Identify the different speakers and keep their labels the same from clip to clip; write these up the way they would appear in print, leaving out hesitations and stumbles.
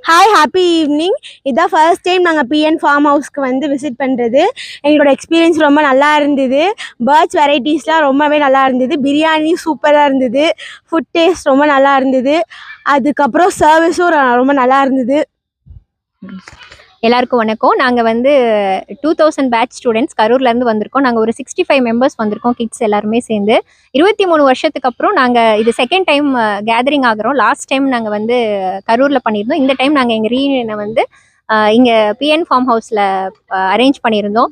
Speaker 1: Hi happy evening. இதான் first time நாங்கள் PN form ஹவுஸ்க்கு வந்து விசிட் பண்ணுறது. எங்களோட எக்ஸ்பீரியன்ஸ் ரொம்ப நல்லா இருந்தது. பேர்ட்ஸ் வெரைட்டிஸ்லாம் ரொம்பவே நல்லா இருந்தது. பிரியாணி சூப்பராக இருந்தது. ஃபுட் டேஸ்ட் ரொம்ப நல்லா இருந்தது. அதுக்கப்புறம் சர்வீஸும் ரொம்ப நல்லா இருந்தது.
Speaker 2: எல்லாருக்கும் வணக்கம். நாங்கள் வந்து 2000 பேட்ச் ஸ்டூடெண்ட்ஸ் கரூர்லேருந்து வந்திருக்கோம். நாங்கள் ஒரு 65 மெம்பர்ஸ் வந்திருக்கோம், கிட்ஸ் எல்லாருமே சேர்ந்து. 23 வருஷத்துக்கு அப்புறம் நாங்கள் இது செகண்ட் டைம் கேதரிங் ஆகிறோம். லாஸ்ட் டைம் நாங்கள் வந்து கரூரில் பண்ணியிருந்தோம். இந்த டைம் நாங்கள் எங்கள் ரீயூனியனை வந்து இங்கே பிஎன் ஃபார்ம் ஹவுஸில் அரேஞ்ச் பண்ணியிருந்தோம்.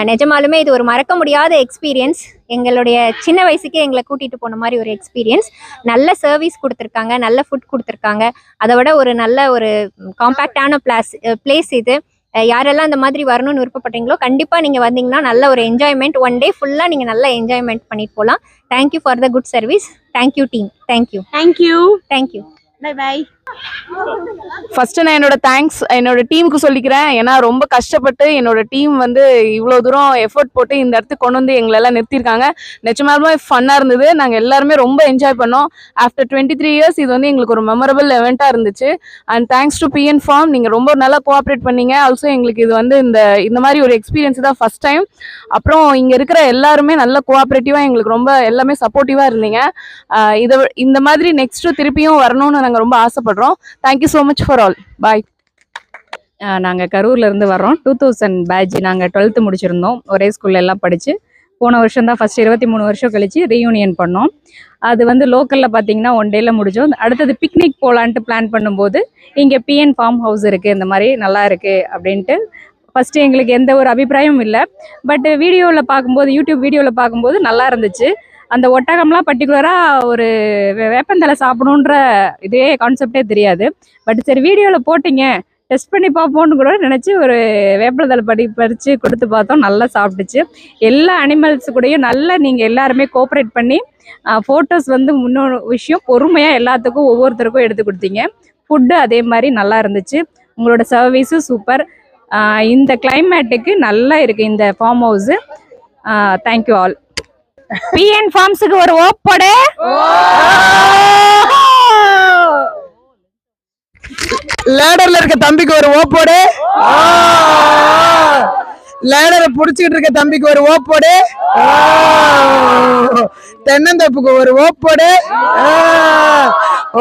Speaker 2: நிஜமாலுமே இது ஒரு மறக்க முடியாத எக்ஸ்பீரியன்ஸ். எங்களுடைய சின்ன வயசுக்கே எங்களை கூட்டிகிட்டு போன மாதிரி ஒரு எக்ஸ்பீரியன்ஸ். நல்ல சர்வீஸ் கொடுத்துருக்காங்க, நல்ல ஃபுட் கொடுத்துருக்காங்க. அதை விட ஒரு நல்ல ஒரு காம்பேக்டான பிளேஸ் இது. யாரெல்லாம் இந்த மாதிரி வரணும்னு விருப்பப்பட்டீங்களோ கண்டிப்பாக நீங்கள் வந்தீங்கன்னா நல்ல ஒரு என்ஜாய்மெண்ட், ஒன் டே ஃபுல்லாக நீங்கள் நல்லா என்ஜாய்மெண்ட் பண்ணிட்டு போகலாம். Thank you for the good service. Thank you team. Thank you.
Speaker 1: Thank you. Bye bye.
Speaker 3: First நான் என்னோட தேங்க்ஸ் என்னோட டீமுக்கு சொல்லிக்கிறேன். ஏன்னா ரொம்ப கஷ்டப்பட்டு என்னோட டீம் வந்து இவ்வளோ தூரம் எஃபர்ட் போட்டு இந்த இடத்துக்கு கொண்டு வந்து எங்களெல்லாம் நிறுத்திருக்காங்க. நிஜமாலுமே ஃபன்னாக இருந்தது. நாங்கள் எல்லாருமே ரொம்ப என்ஜாய் பண்ணோம். ஆஃப்டர் 23 இயர்ஸ் இது வந்து எங்களுக்கு ஒரு மெமரபிள் எவெண்ட்டாக இருந்துச்சு. And thanks to BN farm. நீங்கள் ரொம்ப நல்லா கோஆப்ரேட் பண்ணீங்க. ஆல்சோ எங்களுக்கு இது வந்து இந்த மாதிரி ஒரு எக்ஸ்பீரியன்ஸ் தான் ஃபர்ஸ்ட் டைம். அப்புறம் இங்கே இருக்கிற எல்லாருமே நல்ல கோஆப்ரேட்டிவாக எங்களுக்கு ரொம்ப எல்லாமே சப்போர்ட்டிவாக இருந்தீங்க. இந்த மாதிரி நெக்ஸ்ட்டு திருப்பியும் வரணும்னு நாங்கள் ரொம்ப ஆசைப்படுறோம். Thank you so much for all. Bye.
Speaker 4: நாங்கள் கரூர்லேருந்து வர்றோம். 2000 பேட்ச். நாங்கள் 12th முடிச்சிருந்தோம். ஒரே ஸ்கூல்ல எல்லாம் படித்து போன வருஷம் தான் ஃபஸ்ட் 23 வருஷம் கழித்து ரீயூனியன் பண்ணோம். அது வந்து லோக்கலில் பார்த்தீங்கன்னா 1 டேயில் முடிஞ்சோம். அடுத்தது பிக்னிக் போகலான்ட்டு பிளான் பண்ணும்போது இங்கே பிஎன் ஃபார்ம் ஹவுஸ் இருக்குது, இந்த மாதிரி நல்லா இருக்குது அப்படின்ட்டு ஃபஸ்ட்டு எங்களுக்கு எந்த ஒரு அபிப்பிராயமும் இல்லை. பட் வீடியோவில் பார்க்கும்போது, யூடியூப் வீடியோவில் பார்க்கும்போது நல்லா இருந்துச்சு. அந்த ஒட்டகம்லாம் பர்டிகுலராக ஒரு வேப்பந்தலை சாப்பிடணுன்ற இதே கான்செப்டே தெரியாது. பட் சரி வீடியோவில் போட்டிங்க, டெஸ்ட் பண்ணி பார்ப்போன்னு கூட நினச்சி ஒரு வேப்பந்தலை பறித்து கொடுத்து பார்த்தோம். நல்லா சாப்பிட்டுச்சு. எல்லா அனிமல்ஸு கூடயும் நல்லா நீங்கள் எல்லாருமே கோஆப்ரேட் பண்ணி ஃபோட்டோஸ் வந்து முன்னொரு விஷயம் பொறுமையாக எல்லாத்துக்கும் ஒவ்வொருத்தருக்கும் எடுத்து கொடுத்தீங்க. ஃபுட்டு அதே மாதிரி நல்லா இருந்துச்சு. உங்களோட சர்வீஸும் சூப்பர். இந்த கிளைமேட்டுக்கு நல்லா இருக்குது இந்த farm house. Thank you all. BN ஃபார்ம்ஸுக்கு ஒரு ஓப்போடு.
Speaker 3: லேடர்ல இருக்க தம்பிக்கு ஒரு ஓப்போடு. லேடரை புடிச்சுக்கிட்டு இருக்க தம்பிக்கு ஒரு ஓப்போடு. தென்னந்தோப்புக்கு ஒரு ஓப்போடு.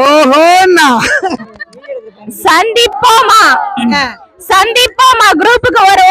Speaker 3: ஓஹோண்ணா.
Speaker 4: சந்திப்போமா குரூப்புக்கு ஒரு